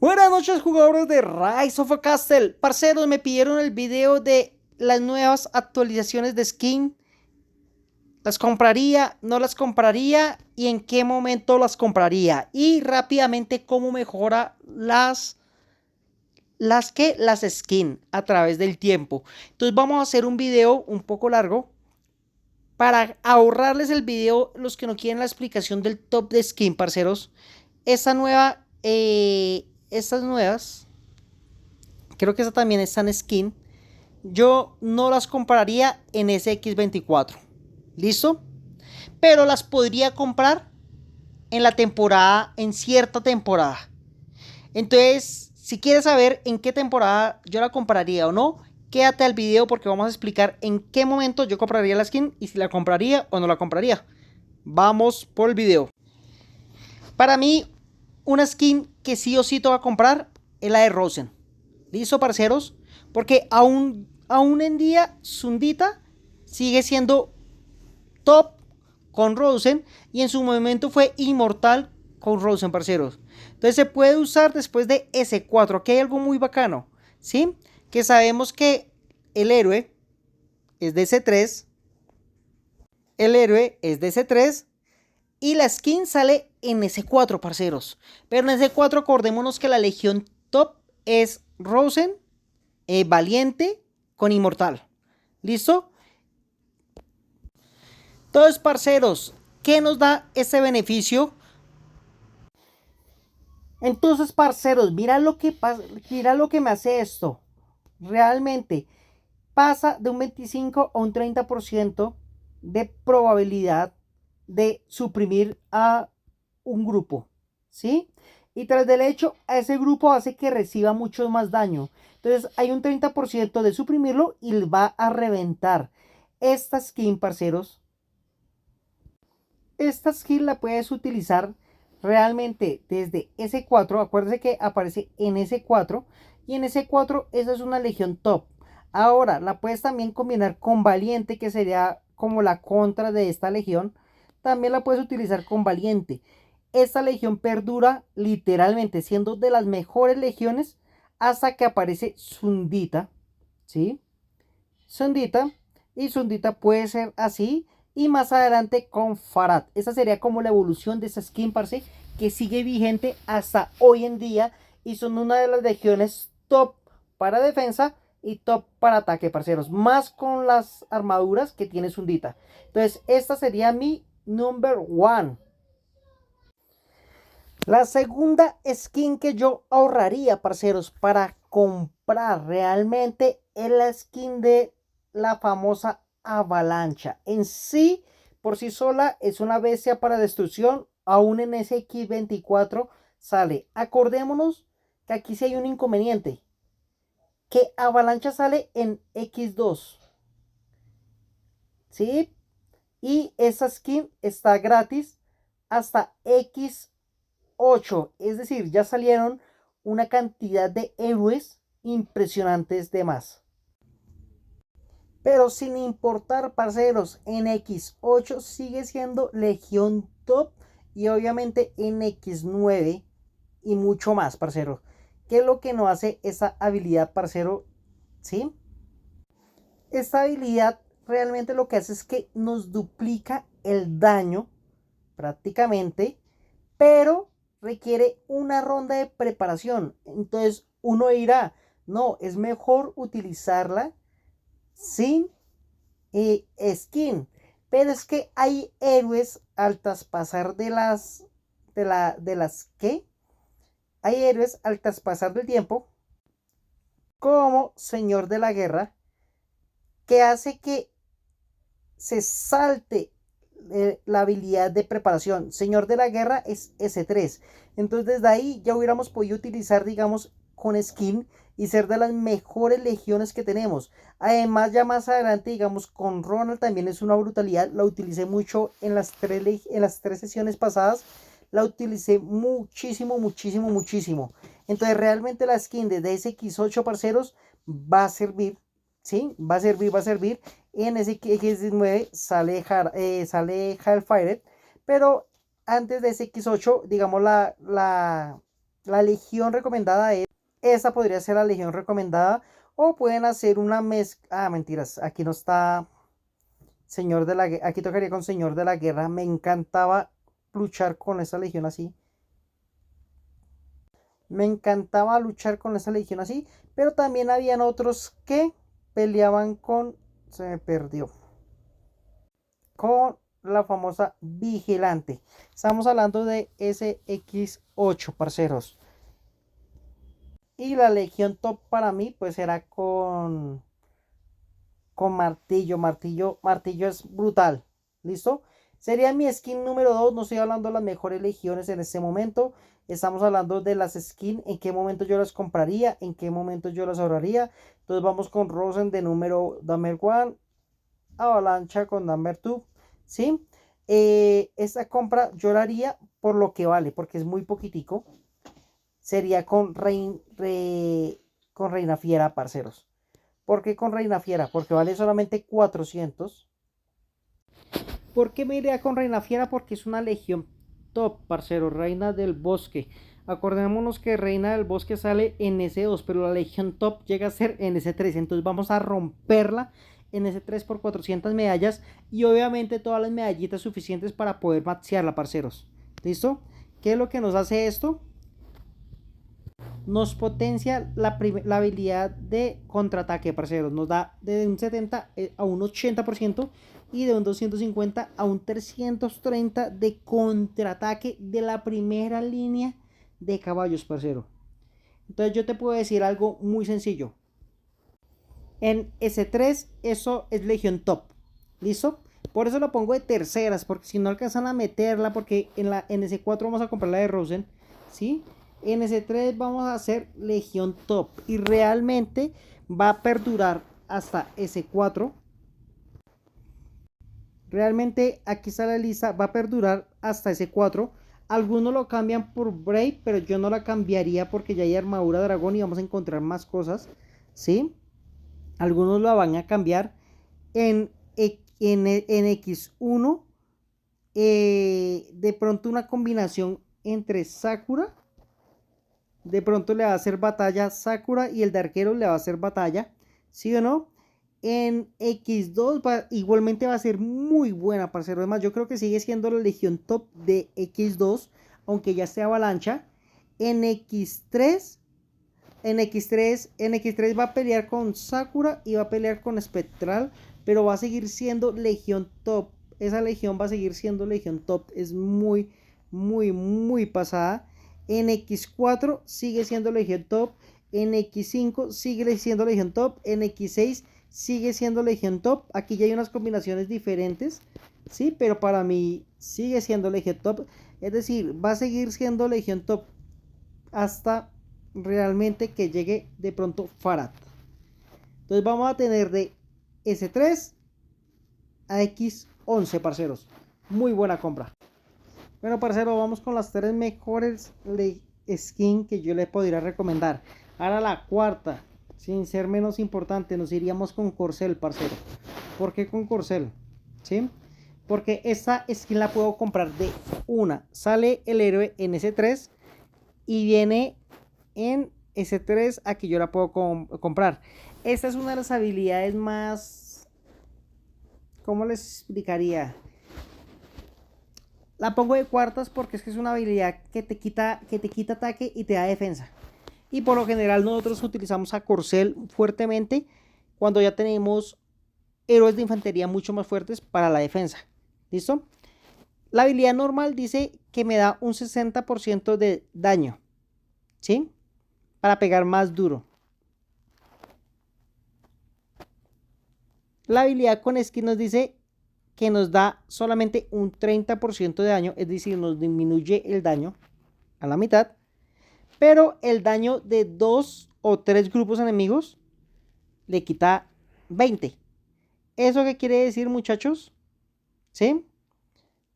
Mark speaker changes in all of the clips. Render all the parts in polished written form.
Speaker 1: Buenas noches, jugadores de Rise of a Castle. Parceros, me pidieron el video de las nuevas actualizaciones de skin. ¿Las compraría? ¿No las compraría? ¿Y en qué momento las compraría? Y rápidamente cómo mejora las skin a través del tiempo. Entonces vamos a hacer un video un poco largo para ahorrarles el video los que no quieren la explicación del top de skin, parceros. Estas nuevas, creo que esta también está en skin. Yo no las compraría en SX24. ¿Listo? Pero las podría comprar en la temporada, en cierta temporada. Entonces, si quieres saber en qué temporada yo la compraría o no, quédate al video porque vamos a explicar en qué momento yo compraría la skin y si la compraría o no la compraría. Vamos por el video. Para mí, una skin que sí o sí te va a comprar es la de Rosen. ¿Listo, parceros? Porque aún en día Zundita sigue siendo top con Rosen y en su momento fue inmortal con Rosen, parceros. Entonces se puede usar después de S4. Aquí hay algo muy bacano, ¿sí? Que sabemos que el héroe es de S3. El héroe es de S3 y la skin sale en S4, parceros. Pero en S4 acordémonos que la legión top es Rosen, Valiente con Inmortal. ¿Listo? Entonces, parceros, ¿qué nos da ese beneficio? Entonces, parceros, mira lo que pasa, mira lo que me hace esto. Realmente pasa de un 25 a un 30% de probabilidad de suprimir a un grupo, ¿sí? Y tras del hecho, a ese grupo hace que reciba mucho más daño. Entonces hay un 30% de suprimirlo y va a reventar. Esta skin, parceros, esta skin la puedes utilizar realmente desde S4. Acuérdense que aparece en S4 y en S4 esa es una legión top. Ahora la puedes también combinar con Valiente, que sería como la contra de esta legión. También la puedes utilizar con Valiente. Esta legión perdura literalmente siendo de las mejores legiones hasta que aparece Zundita, ¿sí? Zundita, y Zundita puede ser así y más adelante con Farad. Esa sería como la evolución de esa skin, parce, que sigue vigente hasta hoy en día y son una de las legiones top para defensa y top para ataque, parceros, más con las armaduras que tiene Zundita. Entonces esta sería mi number one. La segunda skin que yo ahorraría, parceros, para comprar realmente es la skin de la famosa avalancha. En sí, por sí sola, es una bestia para destrucción. Aún en SX24 sale. Acordémonos que aquí sí hay un inconveniente. Que avalancha sale en X2. ¿Sí? Y esa skin está gratis hasta X8, es decir, ya salieron una cantidad de héroes impresionantes de más. Pero sin importar, parceros, en X8 sigue siendo legión top y obviamente en X9 y mucho más, parceros. ¿Qué es lo que nos hace esa habilidad, parcero? ¿Sí? Esta habilidad realmente lo que hace es que nos duplica el daño prácticamente, pero requiere una ronda de preparación. Entonces uno dirá, no, es mejor utilizarla sin skin. Pero es que hay héroes al traspasar hay héroes al traspasar del tiempo, como Señor de la Guerra, que hace que se salte la habilidad de preparación. Señor de la Guerra es S3. Entonces desde ahí ya hubiéramos podido utilizar, digamos, con skin y ser de las mejores legiones que tenemos. Además, ya más adelante, digamos, con Ronald también es una brutalidad. La utilicé mucho en las tres sesiones pasadas. La utilicé muchísimo, muchísimo, muchísimo. Entonces realmente la skin de DSX8, parceros, va a servir. ¿Sí? Va a servir, va a servir. En ese X19 sale Hellfire, pero antes de ese X8, digamos, La legión recomendada es, esta podría ser la legión recomendada, o pueden hacer una mezcla, mentiras, aquí no está Señor de la Guerra, aquí tocaría con Señor de la Guerra, me encantaba luchar con esa legión así, me encantaba luchar con esa legión así, pero también habían otros que peleaban con, se me perdió, con la famosa Vigilante. Estamos hablando de SX8, parceros. Y la legión top para mí, pues era con martillo. Martillo es brutal. ¿Listo? Sería mi skin número 2. No estoy hablando de las mejores legiones en este momento. Estamos hablando de las skins. En qué momento yo las compraría. En qué momento yo las ahorraría. Entonces vamos con Rosen de número number 1. Avalancha con number 2. ¿Sí? Esta compra yo la haría por lo que vale. Porque es muy poquitico. Sería con Reina Fiera, parceros. ¿Por qué con Reina Fiera? Porque vale solamente 400. ¿Por qué me iría con Reina Fiera? Porque es una legión top, parcero. Reina del Bosque. Acordémonos que Reina del Bosque sale en S2, pero la legión top llega a ser en S3. Entonces vamos a romperla en S3 por 400 medallas. Y obviamente todas las medallitas suficientes para poder maxearla, parceros. ¿Listo? ¿Qué es lo que nos hace esto? Nos potencia la habilidad de contraataque, parceros. Nos da de un 70 a un 80% y de un 250 a un 330 de contraataque de la primera línea de caballos, parcero. Entonces yo te puedo decir algo muy sencillo. En S3 eso es legión top. ¿Listo? Por eso lo pongo de terceras, porque si no alcanzan a meterla, porque en S4 vamos a comprar la de Rosen, ¿sí? En S3 vamos a hacer legión top y realmente va a perdurar hasta S4. Realmente aquí está la lista, va a perdurar hasta S4. Algunos lo cambian por Brave, pero yo no la cambiaría porque ya hay armadura dragón y vamos a encontrar más cosas, ¿sí? Algunos lo van a cambiar en X1. De pronto una combinación entre Sakura. De pronto le va a hacer batalla Sakura y el de arquero le va a hacer batalla. ¿Sí o no? En X2 igualmente va a ser muy buena, parcero. Además, yo creo que sigue siendo la legión top de X2, aunque ya esté avalancha. En X3 en X3 va a pelear con Sakura y va a pelear con Spectral, pero va a seguir siendo legión top. Esa legión va a seguir siendo legión top. Es muy, muy, muy pasada. En X4 sigue siendo legión top. En X5 sigue siendo legión top. En X6 sigue siendo legión top. Aquí ya hay unas combinaciones diferentes, sí, pero para mí sigue siendo legión top. Es decir, va a seguir siendo legión top hasta realmente que llegue de pronto Farad. Entonces vamos a tener de S3 a X11, parceros. Muy buena compra. Bueno, parceros, vamos con las tres mejores skin que yo le podría recomendar. Ahora la cuarta, sin ser menos importante, nos iríamos con Corcel, parcero. ¿Por qué con Corcel? ¿Sí? Porque esta skin la puedo comprar de una. Sale el héroe en S3 y viene en S3, aquí yo la puedo comprar. Esta es una de las habilidades más, ¿cómo les explicaría? La pongo de cuartas porque es que es una habilidad que te quita ataque y te da defensa. Y por lo general nosotros utilizamos a Corcel fuertemente cuando ya tenemos héroes de infantería mucho más fuertes para la defensa. ¿Listo? La habilidad normal dice que me da un 60% de daño, ¿sí? Para pegar más duro. La habilidad con skin nos dice que nos da solamente un 30% de daño, es decir, nos disminuye el daño a la mitad, pero el daño de 2 o 3 grupos enemigos le quita 20. ¿Eso qué quiere decir, muchachos? ¿Sí?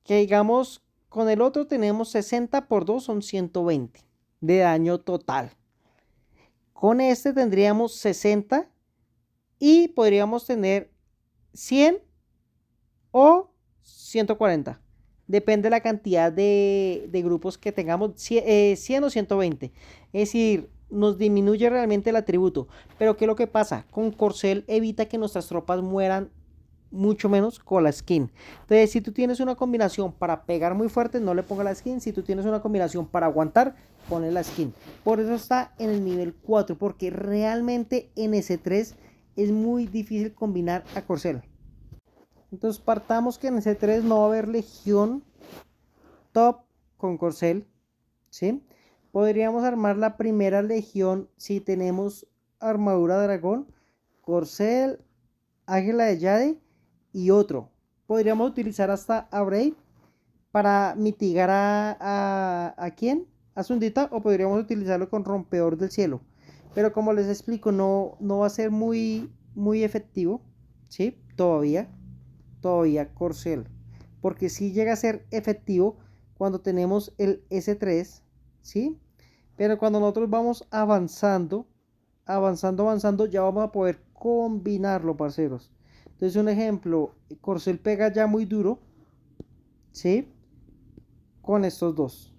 Speaker 1: Que digamos, con el otro tenemos 60 por 2 son 120 de daño total. Con este tendríamos 60 y podríamos tener 100 o 140. Depende de la cantidad de grupos que tengamos, 100 o 120. Es decir, nos disminuye realmente el atributo. Pero ¿qué es lo que pasa? Con Corcel evita que nuestras tropas mueran mucho menos con la skin. Entonces, si tú tienes una combinación para pegar muy fuerte, no le pongas la skin. Si tú tienes una combinación para aguantar, ponle la skin. Por eso está en el nivel 4, porque realmente en S3 es muy difícil combinar a Corcel. Entonces partamos que en S3 no va a haber legión top con Corcel, ¿sí? Podríamos armar la primera legión si tenemos armadura dragón, Corcel, águila de Jade y otro. Podríamos utilizar hasta a Brave para mitigar a quién, a Sundita, o podríamos utilizarlo con rompedor del cielo. Pero como les explico, no va a ser muy efectivo, ¿sí? Todavía Corcel. Porque si llega a ser efectivo cuando tenemos el S3, ¿sí? Pero cuando nosotros vamos avanzando, ya vamos a poder combinarlo, parceros. Entonces, un ejemplo, Corcel pega ya muy duro, ¿sí? Con estos dos.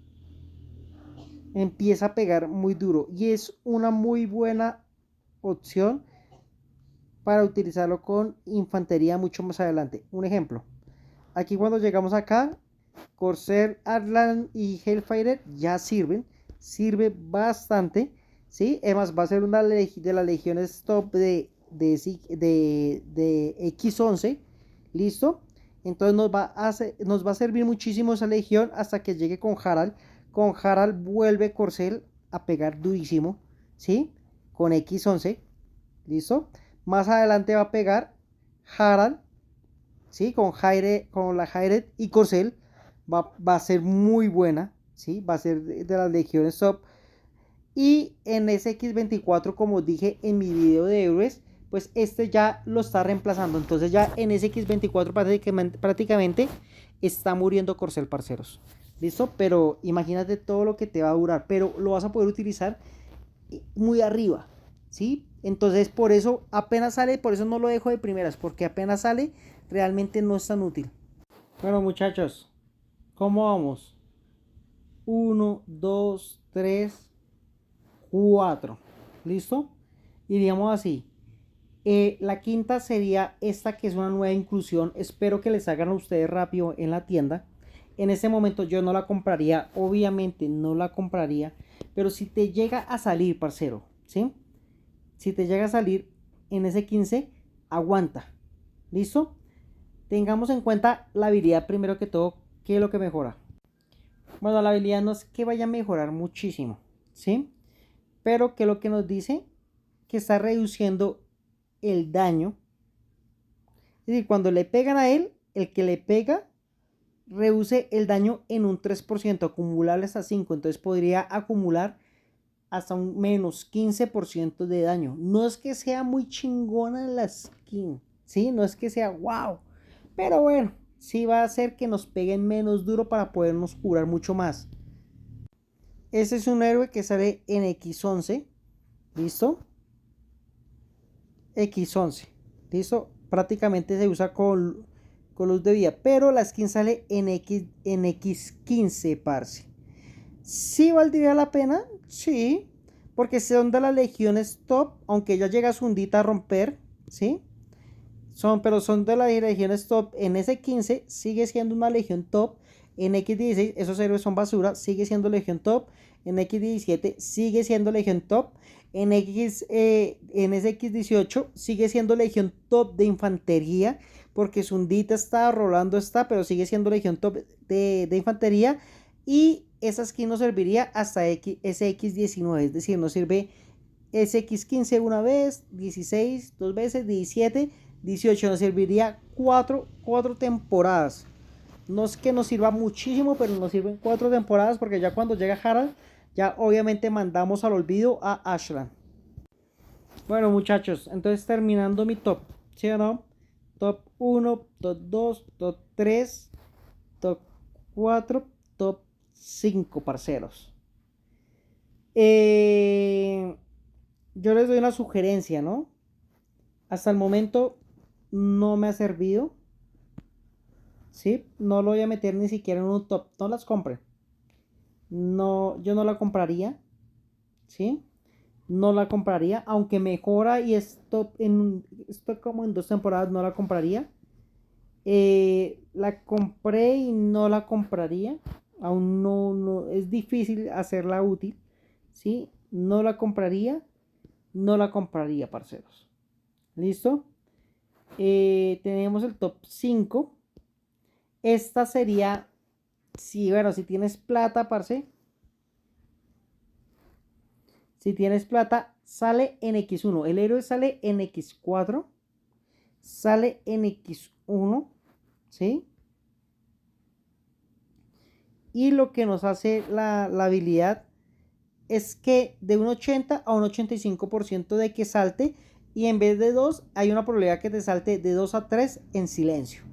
Speaker 1: Empieza a pegar muy duro y es una muy buena opción para utilizarlo con infantería mucho más adelante. Un ejemplo, aquí cuando llegamos acá, Corsair, Atlan y Hellfire ya sirve bastante, ¿sí? Además va a ser una de las legiones top de X11, ¿listo? Entonces nos va a servir muchísimo esa legión hasta que llegue con Harald. Con Harald vuelve Corcel a pegar durísimo, ¿sí? Con X11, ¿listo? Más adelante va a pegar Harald, ¿sí? Con la Hyred y Corcel va a ser muy buena, ¿sí? Va a ser de las legiones top. Y en SX24, como dije en mi video de héroes, pues este ya lo está reemplazando. Entonces ya en SX24 prácticamente está muriendo Corcel, parceros. ¿Listo? Pero imagínate todo lo que te va a durar. Pero lo vas a poder utilizar muy arriba, ¿sí? Entonces por eso apenas sale, por eso no lo dejo de primeras, porque apenas sale realmente no es tan útil. Bueno, muchachos, ¿cómo vamos? Uno, 2, 3, 4. ¿Listo? Iríamos así. La quinta sería esta, que es una nueva inclusión. Espero que les hagan a ustedes rápido en la tienda. En este momento yo no la compraría, obviamente no la compraría, pero si te llega a salir, parcero, ¿sí? Si te llega a salir en ese 15, aguanta. ¿Listo? Tengamos en cuenta la habilidad primero que todo, que es lo que mejora. Bueno, la habilidad no es que vaya a mejorar muchísimo, ¿sí? Pero que lo que nos dice que está reduciendo el daño. Es decir, cuando le pegan a él, el que le pega reduce el daño en un 3%, acumulable hasta 5. Entonces podría acumular hasta un menos 15% de daño. No es que sea muy chingona la skin, ¿sí? No es que sea wow. Pero bueno, sí va a hacer que nos peguen menos duro para podernos curar mucho más. Este es un héroe que sale en X11. ¿Listo? X11. ¿Listo? Prácticamente se usa con luz de vida. Pero la skin sale en X15, parce. ¿Sí valdría la pena? Sí. Porque son de las legiones top. Aunque ella llega a Sundita a romper. ¿Sí? Pero son de las legiones top. En S15 sigue siendo una legión top. En X16 esos héroes son basura. Sigue siendo legión top. En X17 sigue siendo legión top. En SX18 sigue siendo legión top de infantería. Porque Sundita está, Rolando está. Pero sigue siendo legión top de infantería. Y esa skin nos serviría hasta SX19. Es decir, nos sirve SX15 una vez, 16 dos veces, 17, 18. Nos serviría cuatro temporadas. No es que nos sirva muchísimo, pero nos sirven 4 temporadas, porque ya cuando llega Harald, ya obviamente mandamos al olvido a Ashland. Bueno, muchachos, entonces terminando mi top, ¿sí o no? Top 1, top 2, top 3, top 4, top 5, parceros. Yo les doy una sugerencia, ¿no? Hasta el momento no me ha servido, ¿sí? No lo voy a meter ni siquiera en un top, no las compren. No, yo no la compraría, ¿sí? No la compraría, aunque mejora y esto como en 2 temporadas no la compraría. La compré y no la compraría. Aún no, es difícil hacerla útil, ¿sí? No la compraría, no la compraría, parceros. ¿Listo? Tenemos el top 5. Esta sería, si, bueno, si tienes plata, parce. Si tienes plata, sale en X1. El héroe sale en X4. Sale en X1. ¿Sí? Y lo que nos hace la habilidad es que de un 80 a un 85% de que salte. Y en vez de 2, hay una probabilidad que te salte de 2 a 3 en silencio.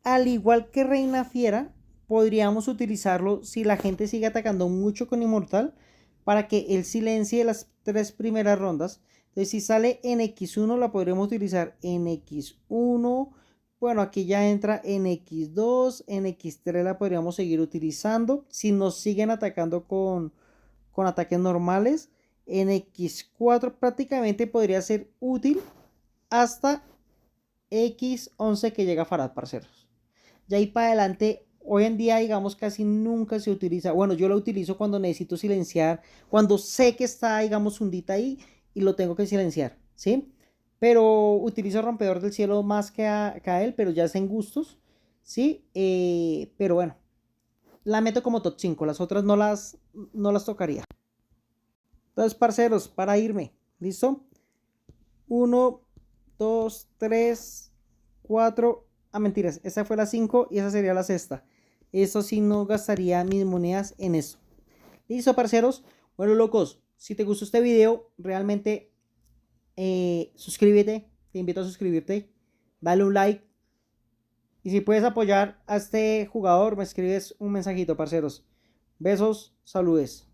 Speaker 1: Al igual que Reina Fiera, podríamos utilizarlo si la gente sigue atacando mucho con Inmortal para que él silencie las 3 primeras rondas. Entonces, si sale en X1, la podríamos utilizar en X1. Bueno, aquí ya entra en X2, en X3 la podríamos seguir utilizando. Si nos siguen atacando con ataques normales, en X4 prácticamente podría ser útil hasta X11 que llega Farad, parceros. Ya ahí para adelante, hoy en día, digamos, casi nunca se utiliza. Bueno, yo lo utilizo cuando necesito silenciar, cuando sé que está, digamos, hundita ahí y lo tengo que silenciar, ¿sí? Pero utilizo Rompedor del Cielo más que a él, pero ya es en gustos, ¿sí? Pero bueno, la meto como top 5, las otras no las tocaría. Entonces, parceros, para irme, ¿listo? Uno, 2, 3, 4. Ah, mentiras. Esa fue la 5 y esa sería la sexta. Eso sí, no gastaría mis monedas en eso. Listo, parceros. Bueno, locos, si te gustó este video, realmente suscríbete. Te invito a suscribirte. Dale un like. Y si puedes apoyar a este jugador, me escribes un mensajito, parceros. Besos, saludes.